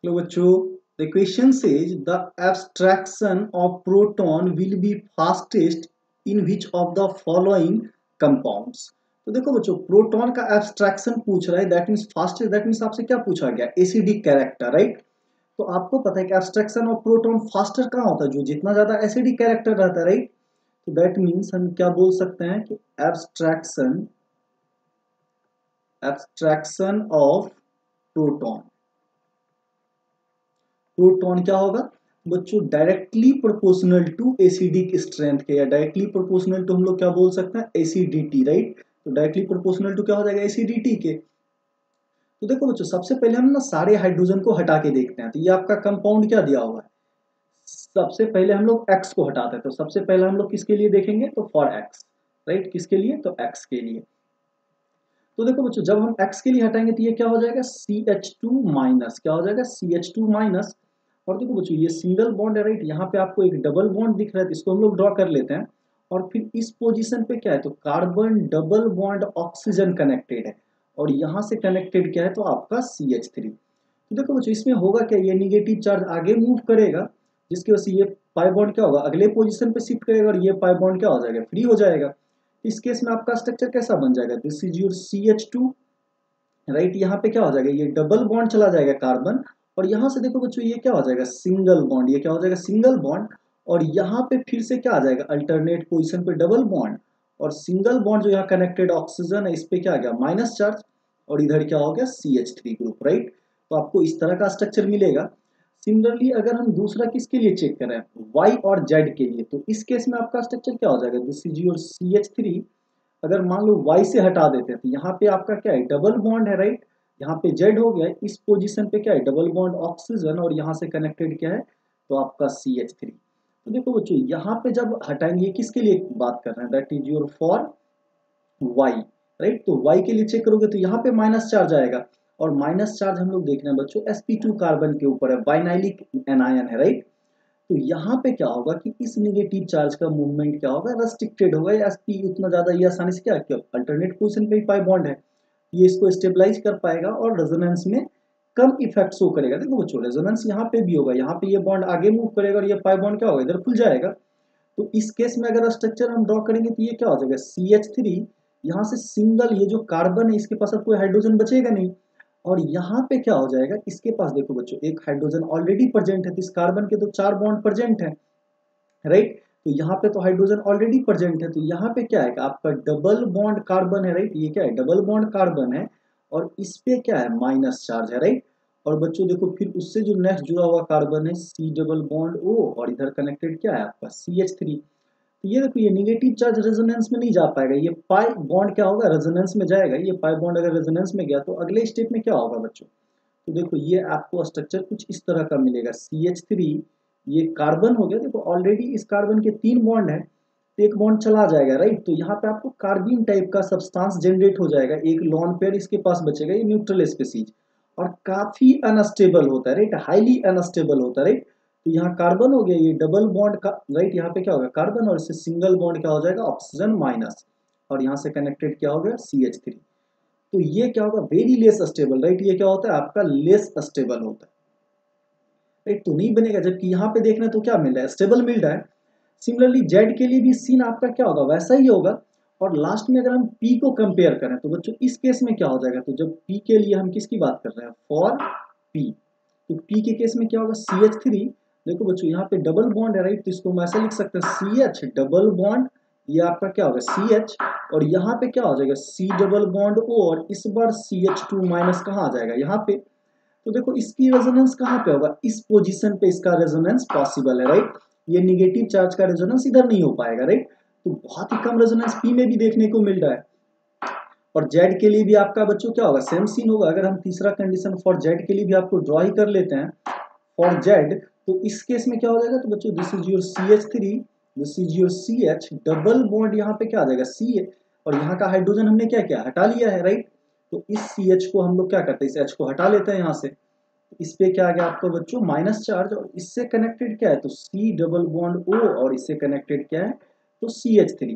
तो बच्चों the question says the abstraction of proton will be fastest in which of the following compounds। तो देखो बच्चों proton का एब्स्ट्रैक्शन पूछ रहा है, that means fastest, that means आपसे क्या पूछा गया, एसिडिक कैरेक्टर, राइट। तो आपको पता है कि एब्स्ट्रैक्शन ऑफ प्रोटॉन फास्टर कहाँ होता है, जो जितना ज्यादा एसिडिक कैरेक्टर रहता है, राइट। तो दैट मीन्स हम क्या बोल सकते हैं कि abstraction abstraction of proton, proton क्या होगा बच्चों, directly proportional to acidic strength के, या डायरेक्टली प्रोपोर्शनल टू हम लोग क्या बोल सकते हैं, एसिडिटी, राइट। तो डायरेक्टली प्रोपोर्शनल टू क्या हो जाएगा, एसिडिटी के। तो देखो बच्चों सबसे पहले हम ना सारे हाइड्रोजन को हटा के देखते हैं। तो ये आपका कंपाउंड क्या दिया हुआ है, सबसे पहले हम लोग एक्स को हटाते हैं। तो सबसे पहले हम लोग किसके लिए देखेंगे, तो फॉर एक्स, राइट। किसके लिए, तो एक्स के लिए। तो देखो बच्चों जब हम x के लिए हटाएंगे तो ये क्या हो जाएगा, CH2 माइनस, क्या हो जाएगा, CH2 माइनस। और देखो बच्चों ये सिंगल बॉन्ड है, राइट। यहाँ पे आपको एक डबल बॉन्ड दिख रहा है, तो इसको हम लोग ड्रॉ कर लेते हैं। और फिर इस पोजीशन पे क्या है, तो carbon double bond oxygen connected है, और यहाँ से कनेक्टेड क्या है, तो आपका CH3। तो देखो बच्चों इसमें होगा क्या, ये निगेटिव चार्ज आगे मूव करेगा, जिसकी वजह से ये पाई बॉन्ड क्या होगा, अगले पोजीशन पे शिफ्ट करेगा, और ये पाई बॉन्ड क्या हो जाएगा, फ्री हो जाएगा। इस केस में आपका स्ट्रक्चर कैसा बन जाएगा, this is your CH2, right. यहाँ पे क्या हो जाएगा, ये डबल बॉन्ड चला जाएगा कार्बन, और यहाँ से देखो बच्चों ये क्या हो जाएगा, सिंगल बॉन्ड, ये क्या हो जाएगा, सिंगल बॉन्ड। और यहाँ पे फिर से क्या आ जाएगा, अल्टरनेट पोजीशन पे डबल बॉन्ड, और सिंगल बॉन्ड जो यहाँ कनेक्टेड ऑक्सीजन है इस पे क्या आ गया, माइनस चार्ज, और इधर क्या हो गया, CH3 ग्रुप, राइट। तो आपको इस तरह का स्ट्रक्चर मिलेगा। सिमिलरली अगर हम दूसरा किसके लिए चेक करें, Y और Z के लिए, तो इस केस में आपका स्ट्रक्चर क्या हो जाएगा, दिस इज योर CH3। अगर मान लो Y से हटा देते हैं तो यहाँ पे आपका क्या है, डबल बॉन्ड है, राइट। यहाँ पे Z हो गया, इस पोजीशन पे क्या है, डबल बॉन्ड ऑक्सीजन, और यहाँ से कनेक्टेड क्या है, तो आपका CH3। तो देखो बच्चों यहाँ पे जब हटाएंगे, किसके लिए बात कर रहे हैं, that is your for Y, right. तो Y के लिए चेक करोगे तो यहाँ पे माइनस चार्ज आएगा, और माइनस चार्ज हम लोग देख रहे हैं बच्चों sp2 कार्बन के ऊपर है, बाइनाइलिक एनायन है, राइट। तो यहाँ पे क्या होगा कि इस निगेटिव चार्ज का मूवमेंट क्या होगा, रेस्ट्रिक्टेड होगा, sp उतना ज्यादा ये आसानी से क्या, अल्टरनेट पोजीशन पे ही पाई बॉन्ड है, ये इसको स्टेबलाइज कर पाएगा और रेजोनेंस में कम इफेक्ट शो करेगा। देखो बच्चों रेजोनेंस यहाँ पे भी होगा, यहाँ पे ये बॉन्ड आगे मूव करेगा, और ये पाई बॉन्ड क्या होगा, इधर खुल जाएगा। तो इस केस में अगर स्ट्रक्चर हम ड्रॉ करेंगे तो ये क्या हो जाएगा, CH3, यहाँ से सिंगल, ये जो कार्बन है इसके पास अब कोई हाइड्रोजन बचेगा नहीं, और यहाँ पे क्या हो जाएगा, इसके पास देखो बच्चों एक हाइड्रोजन ऑलरेडी प्रेजेंट है, तो इस कार्बन के तो 4 बॉन्ड प्रेजेंट है, राइट। तो यहाँ पे तो हाइड्रोजन ऑलरेडी प्रेजेंट है, तो यहाँ पे क्या है, आपका डबल बॉन्ड कार्बन है, राइट। ये क्या है, डबल बॉन्ड कार्बन है, और इस पे क्या है, माइनस चार्ज है, राइट। और बच्चों देखो फिर उससे जो नेक्स्ट जुड़ा हुआ कार्बन है C डबल बॉन्ड O, और इधर कनेक्टेड क्या है आपका CH3। तो ये देखो ये निगेटिव चार्ज रेजोनेंस में नहीं जा पाएगा, ये पाई बॉन्ड क्या होगा, रेजोनेंस में जाएगा। ये पाई बॉन्ड अगर रेजोनेंस में गया तो अगले स्टेप में क्या होगा बच्चों, तो देखो ये आपको स्ट्रक्चर कुछ इस तरह का मिलेगा, CH3, ये कार्बन हो गया, देखो ऑलरेडी इस कार्बन के 3 बॉन्ड है, तो एक बॉन्ड चला जाएगा, राइट। तो यहाँ पे आपको कार्बिन टाइप का सब्सटेंस जनरेट हो जाएगा, एक लॉन पेयर इसके पास बचेगा, ये न्यूट्रल स्पीसीज, और काफी अनस्टेबल होता है, राइट, हाईली अनस्टेबल होता है, राइट। तो यहाँ कार्बन हो गया, ये डबल बॉन्ड का, राइट, यहाँ पे क्या होगा कार्बन, और इससे सिंगल बॉन्ड क्या हो जाएगा, ऑक्सीजन माइनस, और यहाँ से कनेक्टेड क्या हो गया, CH3। तो ये क्या होगा, वेरी लेस स्टेबल, राइट। ये क्या होता है आपका, लेस स्टेबल होता है, राइट। तो नहीं बनेगा, जबकि यहाँ पे देखना तो क्या मिल रहा है, स्टेबल मिल रहा है। सिमिलरली जेड के लिए भी सीन आपका क्या होगा, वैसा ही होगा। और लास्ट में अगर हम पी को कंपेयर करें तो बच्चों इस केस में क्या हो जाएगा, तो जब पी के लिए हम किसकी बात कर रहे हैं, फॉर पी, तो पी के केस में क्या होगा, CH3। देखो बच्चों यहाँ पे डबल बॉन्ड है, राइट। तो इसको हम ऐसे लिख सकते हैं, CH डबल बॉन्ड, ये आपका क्या होगा CH, और यहाँ पे क्या हो जाएगा, C डबल बॉन्ड O, और इस बार CH2 माइनस कहाँ आ जाएगा, यहाँ पे। तो देखो इसकी रेजोनेंस कहाँ पे होगा, इस पोजीशन पे इसका रेजोनेंस पॉसिबल है, राइट। ये निगेटिव चार्ज का रेजोनेंस इधर नहीं हो पाएगा, राइट। तो बहुत ही कम रेजोनेंस पी में भी देखने को मिल रहा है। और जेड के लिए भी आपका बच्चों क्या होगा, सेम सीन होगा। अगर हम तीसरा कंडीशन फॉर जेड के लिए भी आपको ड्रॉ ही कर लेते हैं, फॉर जेड, तो इस केस में क्या हो जाएगा, तो बच्चों this is your CH3, this is your CH double bond, यहाँ पे क्या आ जाएगा C, और यहाँ का हाइड्रोजन हमने क्या किया, हटा लिया है, राइट। तो इस CH को हम लोग क्या करते हैं, इस H को हटा लेते हैं यहाँ से। इस पे क्या आ गया आपको बच्चों, माइनस चार्ज, और इससे कनेक्टेड क्या है, तो C डबल बॉन्ड O, और इससे कनेक्टेड क्या है, तो CH3।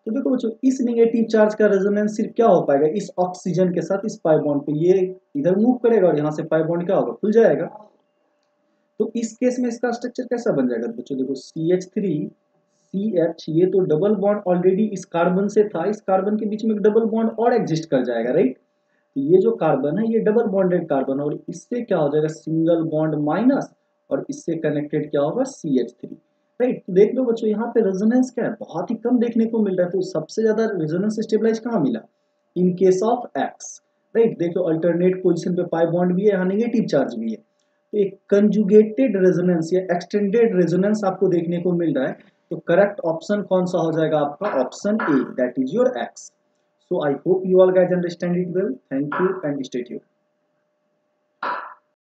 तो देखो बच्चों इस नेगेटिव चार्ज का रेजोनेंस सिर्फ क्या हो पाएगा, इस ऑक्सीजन के साथ इस पाई बॉन्ड पे, ये इधर मूव करेगा और यहाँ से पाई बॉन्ड क्या होगा, खुल जाएगा। तो इस केस में इसका स्ट्रक्चर कैसा बन जाएगा बच्चों, देखो CH3 CH, ये तो डबल बॉन्ड ऑलरेडी इस कार्बन से था, इस कार्बन के बीच में एक डबल बॉन्ड और एग्जिस्ट कर जाएगा, राइट। तो ये जो कार्बन है ये डबल बॉन्डेड कार्बन, और इससे क्या हो जाएगा सिंगल बॉन्ड माइनस, और इससे कनेक्टेड क्या होगा CH3, राइट। तो देख लो बच्चों यहाँ पे रेजोनेंस क्या है, बहुत ही कम देखने को मिल रहा है। तो सबसे ज्यादा रेजोनेंस स्टेबलाइज कहाँ मिला, in case of x, right. देखो अल्टरनेट पोजीशन पे पाई बॉन्ड भी है, यहाँ नेगेटिव चार्ज भी है। तो एक कंजुगेटेड रेजोनेंस या एक्सटेंडेड रेजोनेंस आपको देखने को मिल रहा है। तो करेक्ट ऑप्शन कौन सा हो जाएगा आपका, option A, that is your x. So I hope you all guys understand it well. Thank you and stay tuned.